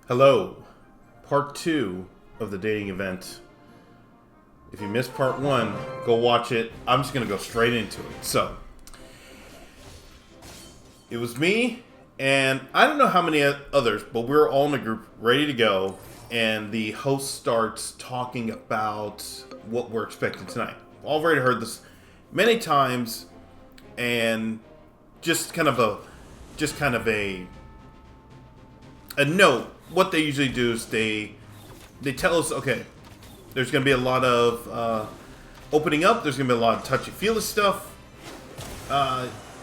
Hello, part 2 of the dating event. If you missed part 1, go watch it. I'm just going to go straight into it. So, it was me, and I don't know how many others, but we were all in a group ready to go, and the host starts talking about what we're expecting tonight. I've already heard this many times, and just kind of a note. What they usually do is they tell us, okay, there's going to be a lot of opening up. There's going to be a lot of touchy-feely stuff.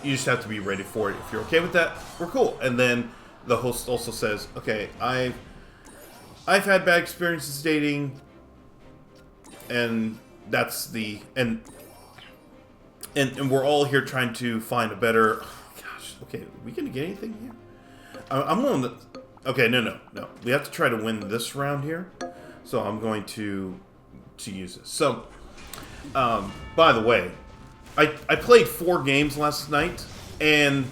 You just have to be ready for it. If you're okay with that, we're cool. And then the host also says, okay, I've had bad experiences dating, and that's the and we're all here trying to find a better. Oh, gosh, okay, are we gonna get anything here? I'm going to. Okay, no. We have to try to win this round here. So I'm going to use this. So, by the way, I played 4 games last night, and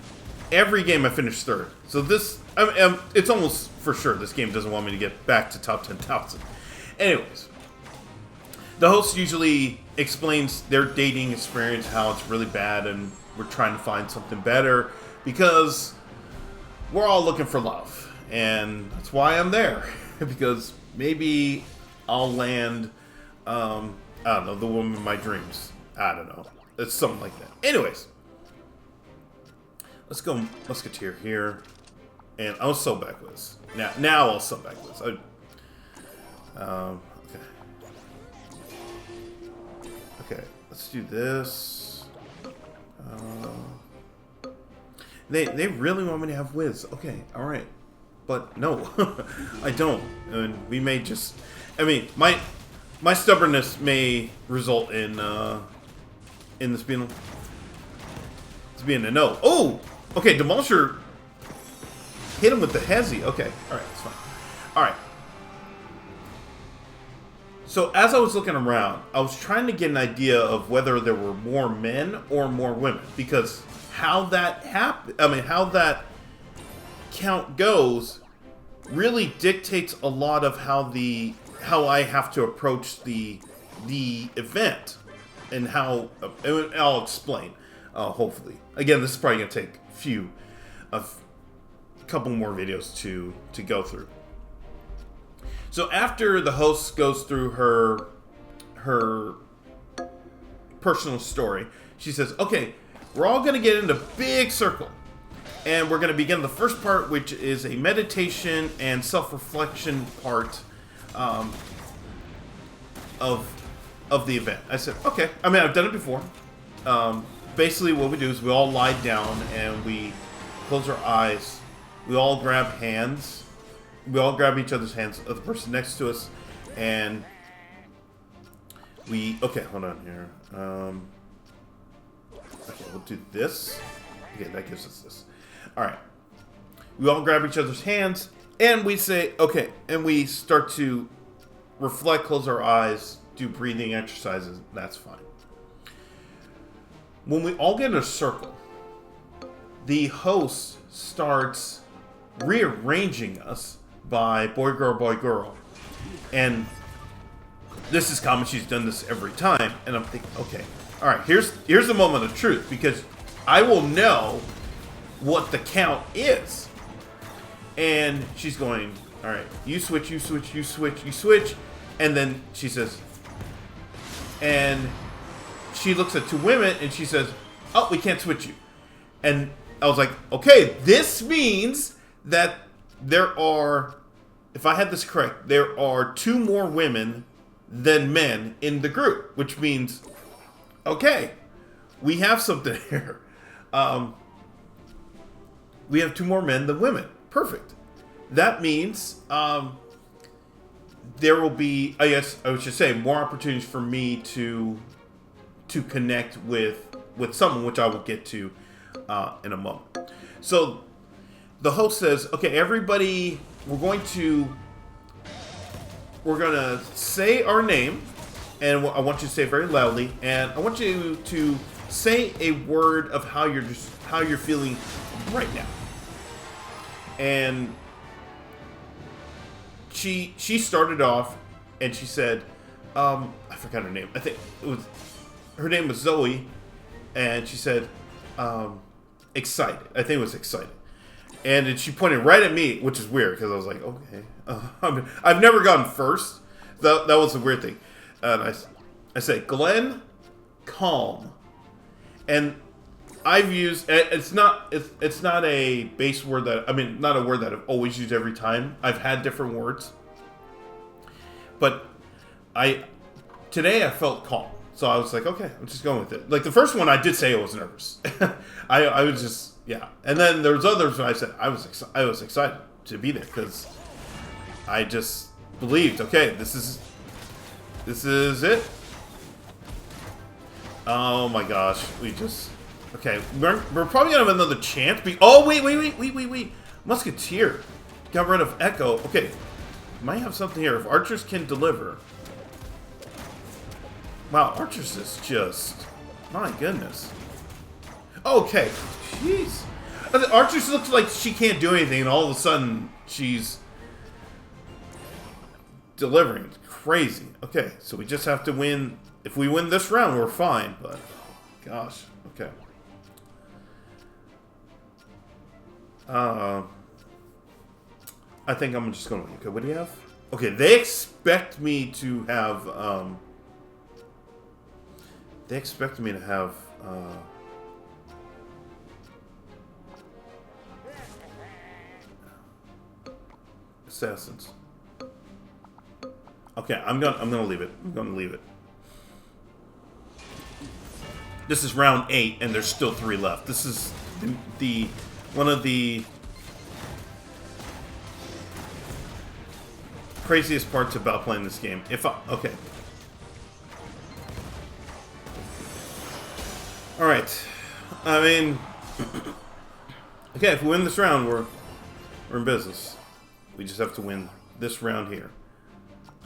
every game I finished third. So this, it's almost for sure this game doesn't want me to get back to top 10,000. Anyways, the host usually explains their dating experience, how it's really bad, and we're trying to find something better because we're all looking for love. And that's why I'm there, because maybe I'll land, I don't know, the woman of my dreams. I don't know. It's something like that. Anyways, let's go Musketeer here, and I'll sew backwards. Now I'll sew backwards. Okay, let's do this. They really want me to have Wiz. Okay, all right. But no, I don't. And we may just... I mean, my stubbornness may result in this being a no. Oh! Okay, Demolisher hit him with the Hezi. Okay, alright, that's fine. Alright. So, as I was looking around, I was trying to get an idea of whether there were more men or more women. Because how that how that count goes really dictates a lot of how I have to approach the event, and how I'll explain. Hopefully, again, this is probably going to take a couple more videos to go through. So after the host goes through her personal story, she says, "Okay, we're all going to get into a big circle. And we're going to begin the first part, which is a meditation and self-reflection part of the event." I said, okay. I mean, I've done it before. Basically, what we do is we all lie down and we close our eyes. We all grab hands. We all grab each other's hands of the person next to us. And okay, hold on here. Okay, we'll do this. Okay, that gives us this. Alright. We all grab each other's hands, and we say, okay, and we start to reflect, close our eyes, do breathing exercises. That's fine. When we all get in a circle, the host starts rearranging us by boy, girl. And this is common. She's done this every time. And I'm thinking, okay, alright, here's the moment of truth, because I will know what the count is. And she's going, all right, you switch, and then she says, and she looks at 2 women and she says, oh, we can't switch you. And I was like, okay, this means that there are, if I had this correct, there are 2 more women than men in the group, which means, okay, we have something here. We have 2 more men than women. Perfect. That means there will be, I guess I should say, more opportunities for me to connect with someone, which I will get to in a moment. So the host says, okay, everybody, we're going to say our name, and I want you to say it very loudly, and I want you to say a word of how you're feeling right now. And she started off, and she said, I forgot her name. I think her name was Zoe, and she said, excited. I think it was excited. And then she pointed right at me, which is weird because I was like, okay. I've never gone first. That was the weird thing. And I said, Glenn, calm. And I've used it's not a base word that not a word that I've always used every time. I've had different words, but today I felt calm. So I was like, okay, I'm just going with it. Like the first one, I did say I was nervous. I was just, yeah. And then there was others when I said I was excited to be there because I just believed, okay, this is it. Oh my gosh, okay, we're probably gonna have another chance. Oh wait, Musketeer got rid of Echo. Okay, might have something here if archers can deliver. Wow, Archers is just... My goodness. Okay. Jeez. Archers looks like she can't do anything, and all of a sudden, she's... delivering. It's crazy. Okay, so we just have to win... If we win this round, we're fine, but... Gosh. Okay. I think I'm just gonna... Okay, what do you have? Okay, they expect me to have, They expect me to have, assassins. Okay, I'm gonna leave it. I'm gonna leave it. This is round 8, and there's still 3 left. This is the one of the craziest parts about playing this game. Okay. Alright. I mean... okay, if we win this round, we're in business. We just have to win this round here.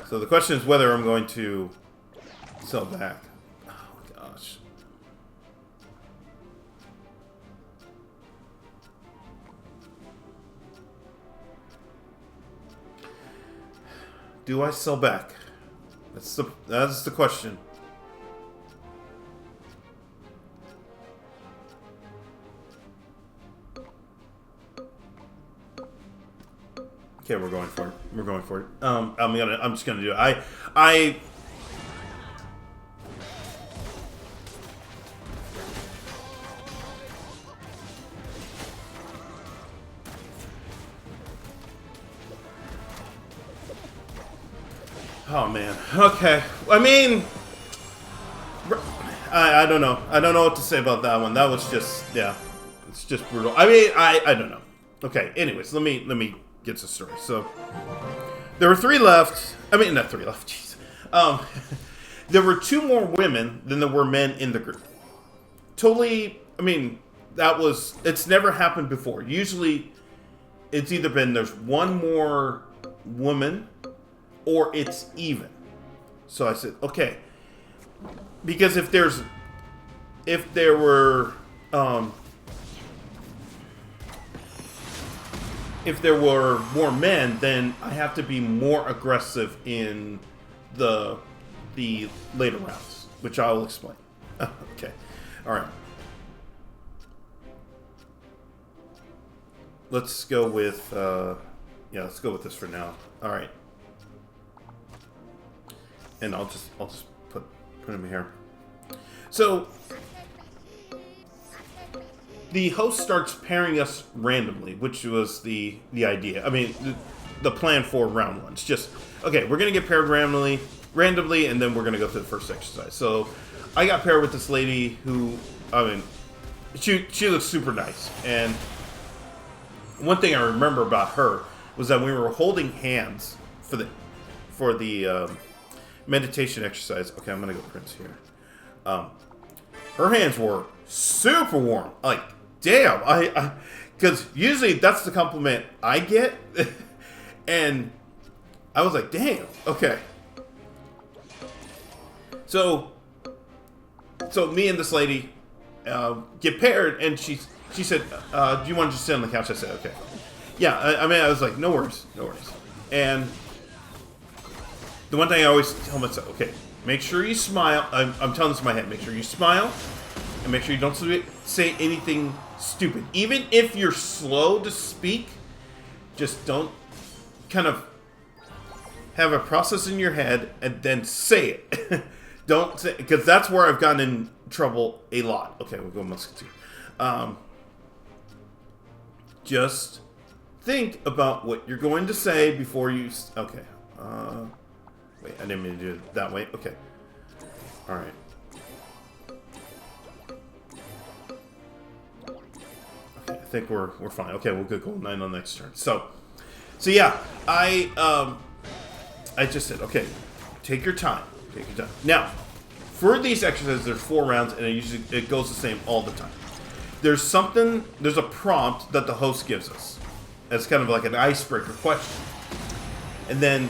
So the question is whether I'm going to sell back. Oh, gosh. Do I sell back? That's the question. Okay, we're going for it. We're going for it. I'm just gonna do it. Oh man. Okay. I mean, I don't know. I don't know what to say about that one. That was just, yeah, it's just brutal. I mean, I don't know. Okay. Anyways, let me get the story. So there were 3 left. I mean, not 3 left. Jeez. There were 2 more women than there were men in the group. Totally. I mean, it's never happened before. Usually, it's either been there's 1 more woman, or it's even. So I said, okay, because if there were more men, then I have to be more aggressive in the later rounds, which I will explain. Okay, all right. Let's go with let's go with this for now. All right. And I'll just put him here. So the host starts pairing us randomly, which was the idea. I mean, the plan for round 1. It's just okay. We're gonna get paired randomly, and then we're gonna go through the first exercise. So I got paired with this lady who, I mean, she looks super nice. And one thing I remember about her was that we were holding hands for the meditation exercise. Okay, I'm gonna go Prince here. Her hands were super warm. Like, damn, because usually that's the compliment I get, and I was like, damn, okay. So me and this lady get paired, and she said, "Do you want to just sit on the couch?" I said, "Okay." Yeah, I mean, I was like, no worries. And The one thing I always tell myself, okay, make sure you smile. I'm telling this in my head. Make sure you smile, and make sure you don't say anything stupid. Even if you're slow to speak, just don't kind of have a process in your head and then say it. Don't say, because that's where I've gotten in trouble a lot. Okay, we'll go Musketeer. Just think about what you're going to say before you... Okay. Wait, I didn't mean to do it that way. Okay. Alright. Okay, I think we're fine. Okay, we'll go gold 9 on the next turn. So yeah, I just said, okay, take your time. Take your time. Now, for these exercises, there's 4 rounds, and it goes the same all the time. There's a prompt that the host gives us. It's kind of like an icebreaker question. And then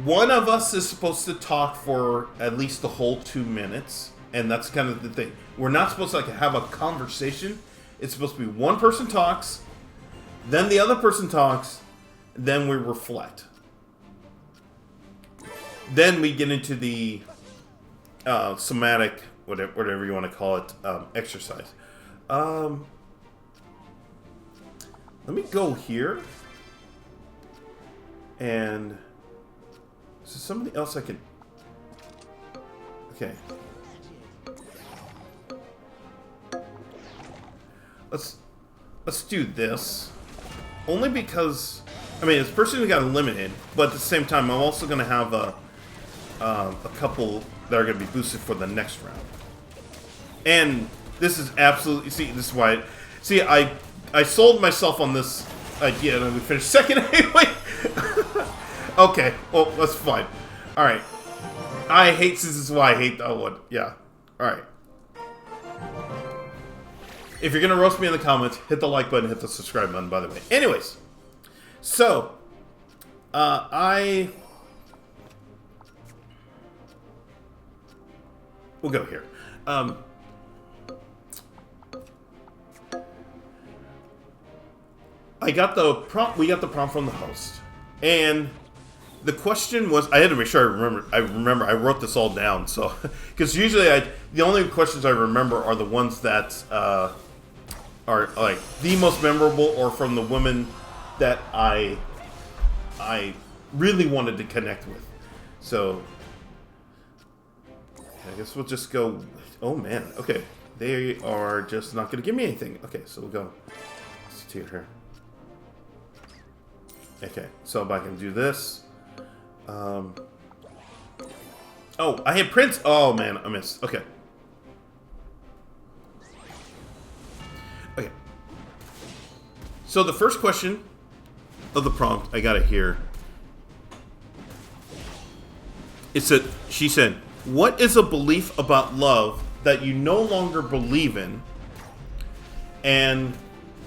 one of us is supposed to talk for at least the whole 2 minutes. And that's kind of the thing. We're not supposed to have a conversation. It's supposed to be one person talks, then the other person talks, then we reflect. Then we get into the somatic, whatever you want to call it, exercise. Let me go here. And is there somebody else I could... Okay. Let's do this. Only because... I mean, it's personally got eliminated, but at the same time, I'm also going to have a couple that are going to be boosted for the next round. And this is absolutely... See, this is why... See, I sold myself on this idea, and we finished second anyway. Okay, well, that's fine. Alright. I hate... This is why I hate that one. Yeah. Alright. If you're going to roast me in the comments, hit the like button, hit the subscribe button, by the way. Anyways. So, we'll go here. I got the prompt. We got the prompt from the host, and the question was. I had to make sure I remember. I wrote this all down, so because usually the only questions I remember are the ones that are like the most memorable, or from the women that I really wanted to connect with. So I guess we'll just go. Oh man, okay, they are just not going to give me anything. Okay, so we'll go to here. Okay, so if I can do this. Oh, I had Prince. Oh man, I missed. Okay. Okay. So the first question of the prompt, I got it here. She said, "What is a belief about love that you no longer believe in, and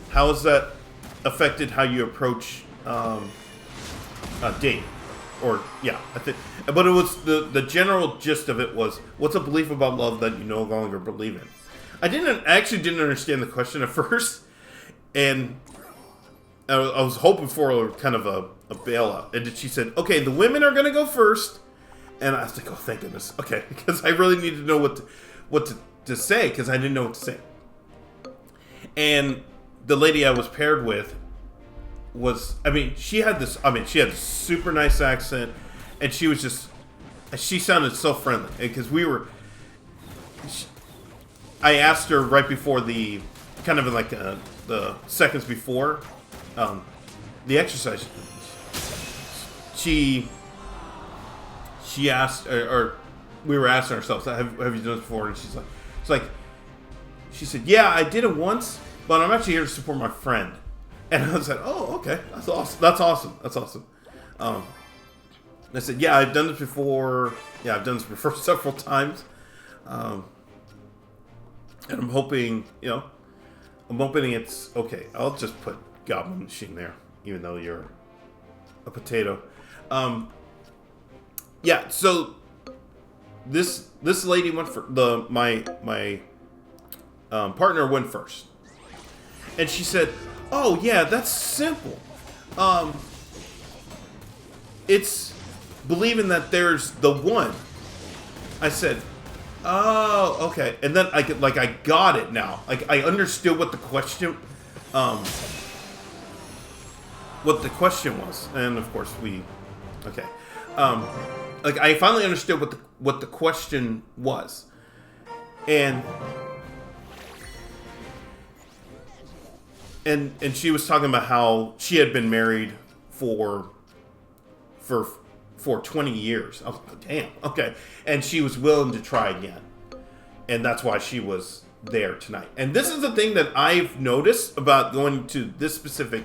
how has that affected how you approach a date?" Or yeah, I think, but it was the general gist of it was, what's a belief about love that you no longer believe in? I actually didn't understand the question at first, and I was hoping for kind of a bailout. And she said, "Okay, the women are gonna go first," and I was like, "Oh, thank goodness." Okay, because I really needed to know what to say, because I didn't know what to say. And the lady I was paired with she had this super nice accent, and she sounded so friendly, because I asked her right before the, kind of like the seconds before the exercise, she asked, or we were asking ourselves, have you done this before? And she said, "Yeah, I did it once, but I'm actually here to support my friend." And I was like, "Oh, okay, that's awesome. I said, "Yeah, I've done this before. Yeah, I've done this before several times, and I'm hoping, it's okay." I'll just put Goblin Machine there, even though you're a potato. Yeah. So this lady went for my partner went first, and she said, "Oh yeah, that's simple. It's believing that there's the one. I said, oh, okay. And then I got it now. Like, I understood what the question was. And of course okay. Like, I finally understood what the question was. And she was talking about how she had been married for 20 years. I was like, damn, okay. And she was willing to try again. And that's why she was there tonight. And this is the thing that I've noticed about going to this specific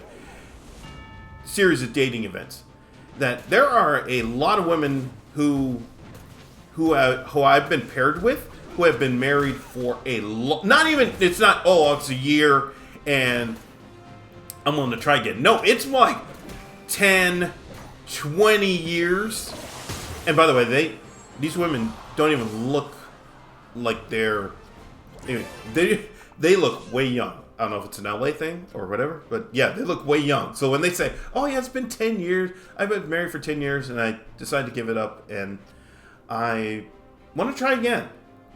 series of dating events. That there are a lot of women who I've been paired with, who have been married for it's a year and I'm willing to try again. No, it's like 10, 20 years. And by the way, these women don't even look like they're... Anyway, they look way young. I don't know if it's an LA thing or whatever, but yeah, they look way young. So when they say, oh yeah, it's been 10 years, I've been married for 10 years and I decided to give it up and I want to try again.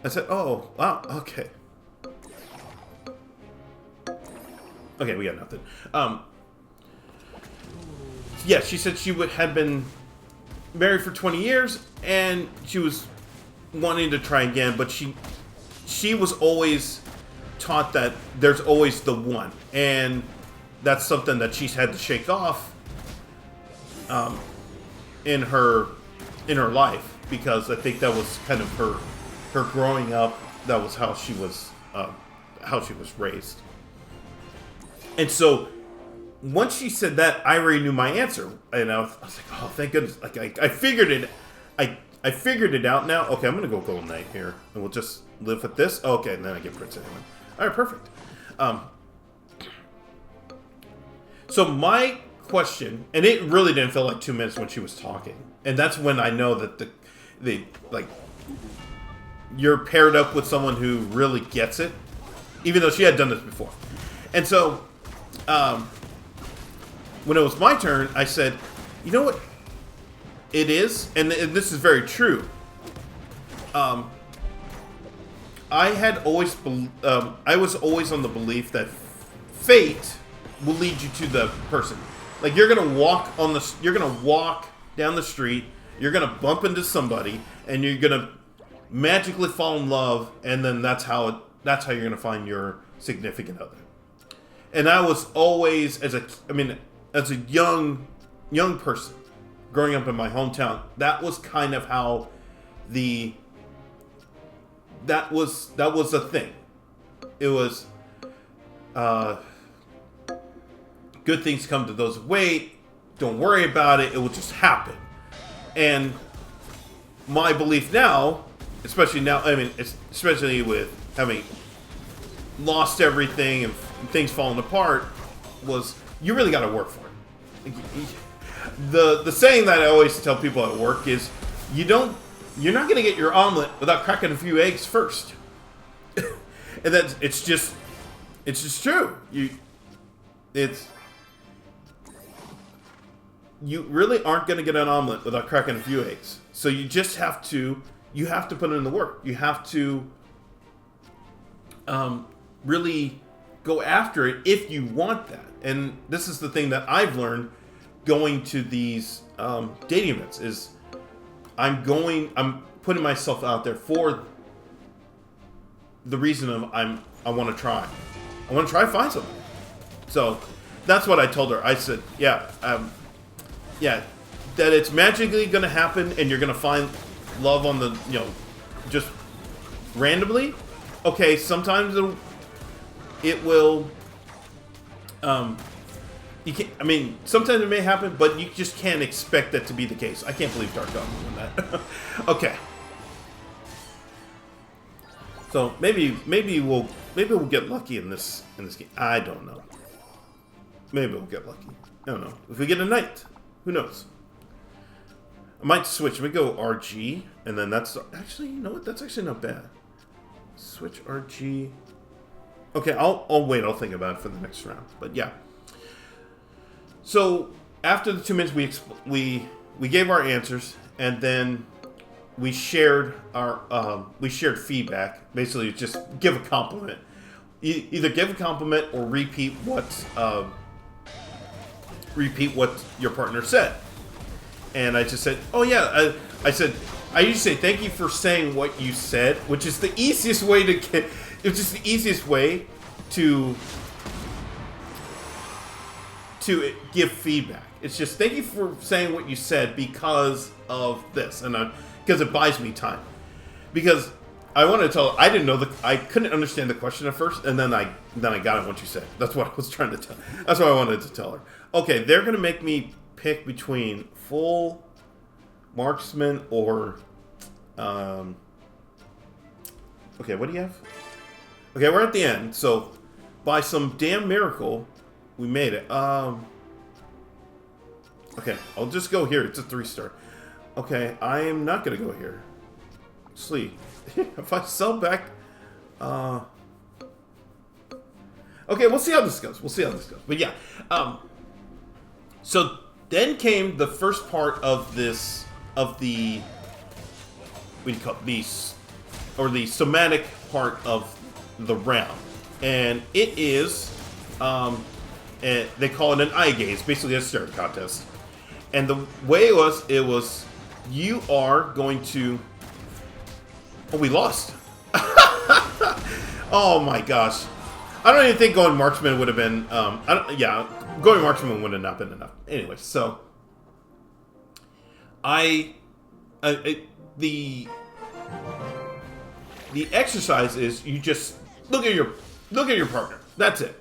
I said, oh, wow, okay. Okay, we got nothing. Yeah, she said she had been married for 20 years and she was wanting to try again, but she was always taught that there's always the one, and that's something that she's had to shake off in her life, because I think that was kind of her growing up. That was how she was raised. And so once she said that, I already knew my answer, and I was like, oh, thank goodness! Like I figured it. I figured it out now. Okay, I'm gonna go Golden Knight here, and we'll just live with this. Okay, and then I get Prince anyway. All right, perfect. So my question, and it really didn't feel like 2 minutes when she was talking, and that's when I know that you're paired up with someone who really gets it, even though she had done this before. And so, when it was my turn, I said, you know what it is, and this is very true. I was always on the belief that fate will lead you to the person. Like, you're gonna walk down the street, you're gonna bump into somebody, and you're gonna magically fall in love, and then that's how you're gonna find your significant other. And I was always, as a young person growing up in my hometown, that was kind of how that was a thing. It was good things come to those who wait. Don't worry about it. It will just happen. And my belief now, especially with having lost everything and things falling apart, was you really got to work for it. The saying that I always tell people at work is, you're not going to get your omelet without cracking a few eggs first. And it's just true. You really aren't going to get an omelet without cracking a few eggs. So you just have to put in the work. You have to really go after it if you want that. And this is the thing that I've learned going to these dating events is I'm putting myself out there for the reason of I want to try. I want to try to find something. So that's what I told her. I said, that it's magically going to happen and you're going to find love on the, just randomly. Okay, sometimes it will, sometimes it may happen, but you just can't expect that to be the case. I can't believe Dark Dog doing that. Okay. So maybe we'll get lucky in this game. I don't know. Maybe we'll get lucky. I don't know. If we get a knight, who knows? I might switch. We go RG, and then that's actually, you know what? That's actually not bad. Switch RG. Okay, I'll wait. I'll think about it for the next round. But yeah. So after the 2 minutes, we gave our answers, and then we shared feedback. Basically, just give a compliment. Either give a compliment or repeat what your partner said. And I just said, oh yeah, I said, I usually say thank you for saying what you said, which is the easiest way to get. It's just the easiest way to give feedback. It's just thank you for saying what you said because of this, and because it buys me time. Because I wanted to tell her, I didn't know I couldn't understand the question at first, and then I got it once you said. That's what I was trying to tell. That's what I wanted to tell her. Okay, they're gonna make me pick between full marksman or okay, what do you have? Okay, we're at the end, so by some damn miracle, we made it. Okay, I'll just go here. It's a 3-star. Okay, I am not gonna go here. Sleep. If I sell back, okay, we'll see how this goes. But yeah, so then came the first part of this, of the, what do you call it, the somatic part of the round, and it is, they call it an eye gaze, basically a staring contest. And the way it was, you are going to. Oh, we lost. Oh my gosh. I don't even think going marksman would have been, going marksman would have not been enough. Anyway, so the exercise is you just look at your partner. That's it.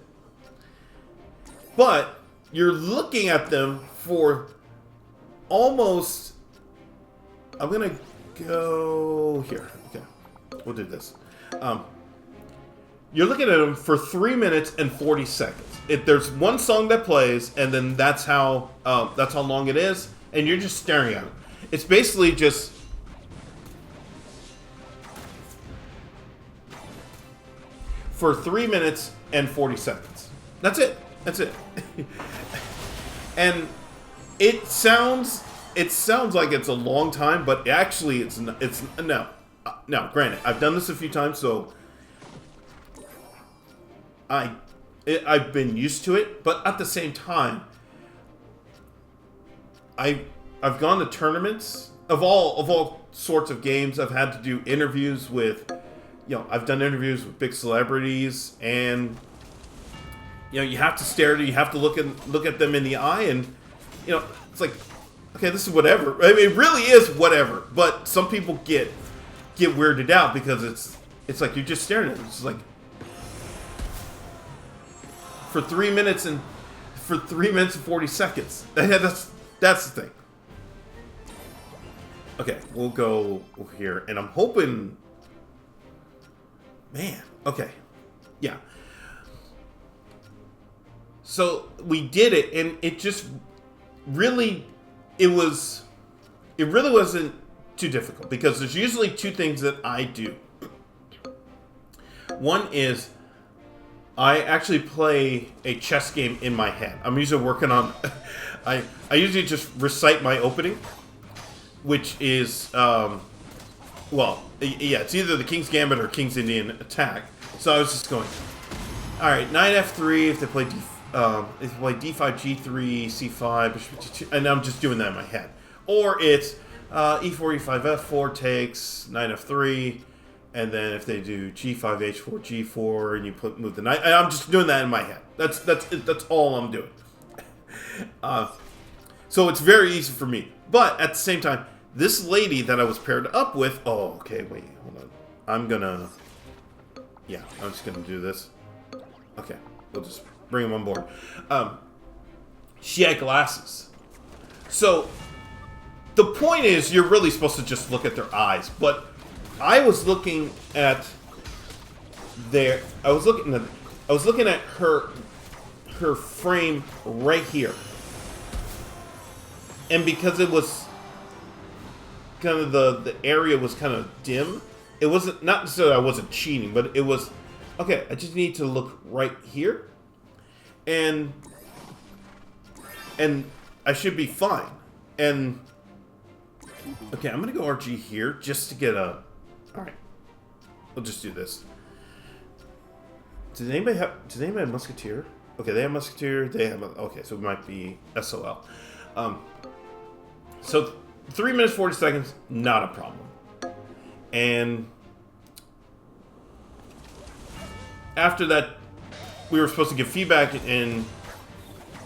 But you're looking at them for almost. I'm gonna go here. Okay, we'll do this. You're looking at them for 3 minutes and 40 seconds. There's one song that plays, and then that's how long it is, and you're just staring at them. It's basically just for 3 minutes and 40 seconds. That's it. And it sounds like it's a long time, but actually it's no. Granted, I've done this a few times, so I've been used to it. But at the same time, I've gone to tournaments of all sorts of games. I've had to do interviews with, I've done interviews with big celebrities, and you have to stare. You have to look at them in the eye, and it's like, okay, this is whatever. I mean, it really is whatever. But some people get weirded out because it's like you're just staring at them. It's like for 3 minutes and 40 seconds. That's the thing. Okay, we'll go here, and I'm hoping. Man, okay, yeah. So we did it, and it just really, it really wasn't too difficult, because there's usually two things that I do. One is I actually play a chess game in my head. I'm usually working on, I usually just recite my opening, which is, it's either the King's Gambit or King's Indian attack. So I was just going, all right, knight f3 if they play d5, g3, c5, and I'm just doing that in my head. Or it's e4, e5, f4 takes, knight f3, and then if they do g5, h4, g4, and you move the knight, and I'm just doing that in my head. That's all I'm doing. So it's very easy for me. But at the same time, this lady that I was paired up with, hold on. I'm just gonna do this. Okay, we'll just bring him on board. She had glasses. So the point is, you're really supposed to just look at their eyes, but I was looking at I was looking at her frame right here. And because it was kind of the area was kind of dim, it wasn't, not necessarily I wasn't cheating, but it was, okay, I just need to look right here, and I should be fine. And Okay, I'm gonna go RG here just to get a... Alright. We'll just do this. Does anybody have Musketeer? Okay, they have Musketeer, they have... Okay, so it might be SOL. So 3 minutes 40 seconds, not a problem. And after that, we were supposed to give feedback, and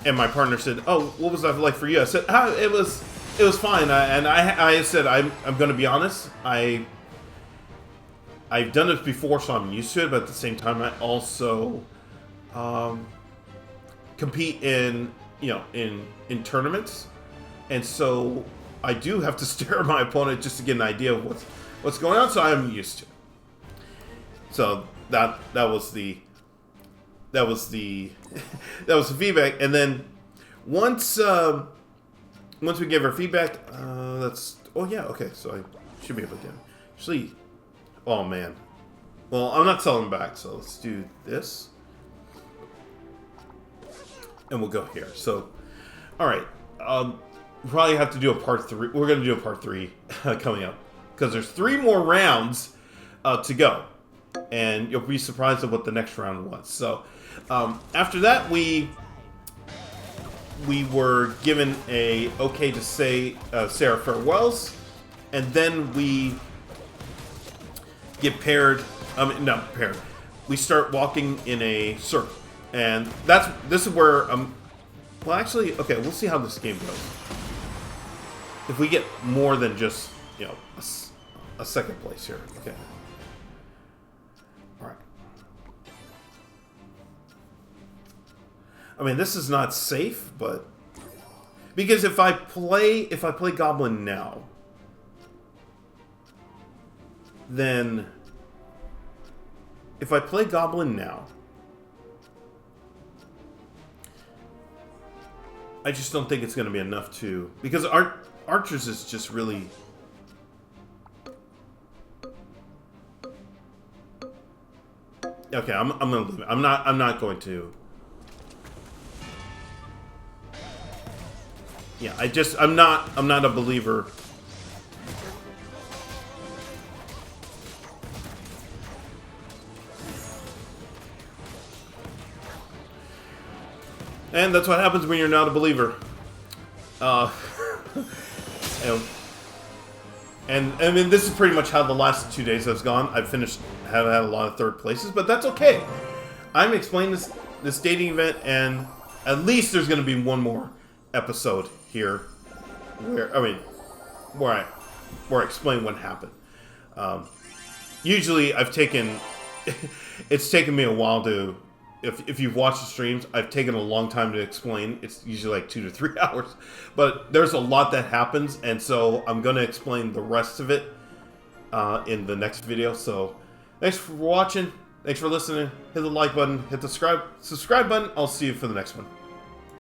my partner said, "Oh, what was that like for you?" I said, "It was fine." I said, "I'm going to be honest. I've done this before, so I'm used to it. But at the same time, I also compete in in tournaments, and so I do have to stare at my opponent just to get an idea of what's going on. So I'm used to it." So that was the feedback. And then once we gave our feedback, okay, so I should be able to get it. Actually, oh man, well, I'm not selling back, so let's do this, and we'll go here. So all right, probably have to do a part 3. We're gonna do a part 3 coming up, because there's 3 more rounds to go, and you'll be surprised at what the next round was. So after that, we were given a okay to say our farewells, and then we get paired. Not paired. We start walking in a circle, and this is where well, actually, okay, we'll see how this game goes. If we get more than just a second place here, okay. All right. I mean, this is not safe, but because if I play Goblin now, then if I play Goblin now, I just don't think it's going to be enough to, because Archers is just really... Okay, I'm going to leave it. I'm not going to... Yeah, I'm not a believer. And that's what happens when you're not a believer. And I mean, this is pretty much how the last 2 days has gone. Have had a lot of third places, but that's okay. I'm explaining this dating event, and at least there's going to be one more episode here where I explain what happened. Usually I've taken it's taken me a while to, if you've watched the streams, I've taken a long time to explain. It's usually like 2 to 3 hours, but there's a lot that happens, and so I'm going to explain the rest of it in the next video. So thanks for watching, thanks for listening. Hit the like button, hit the subscribe button. I'll see you for the next one.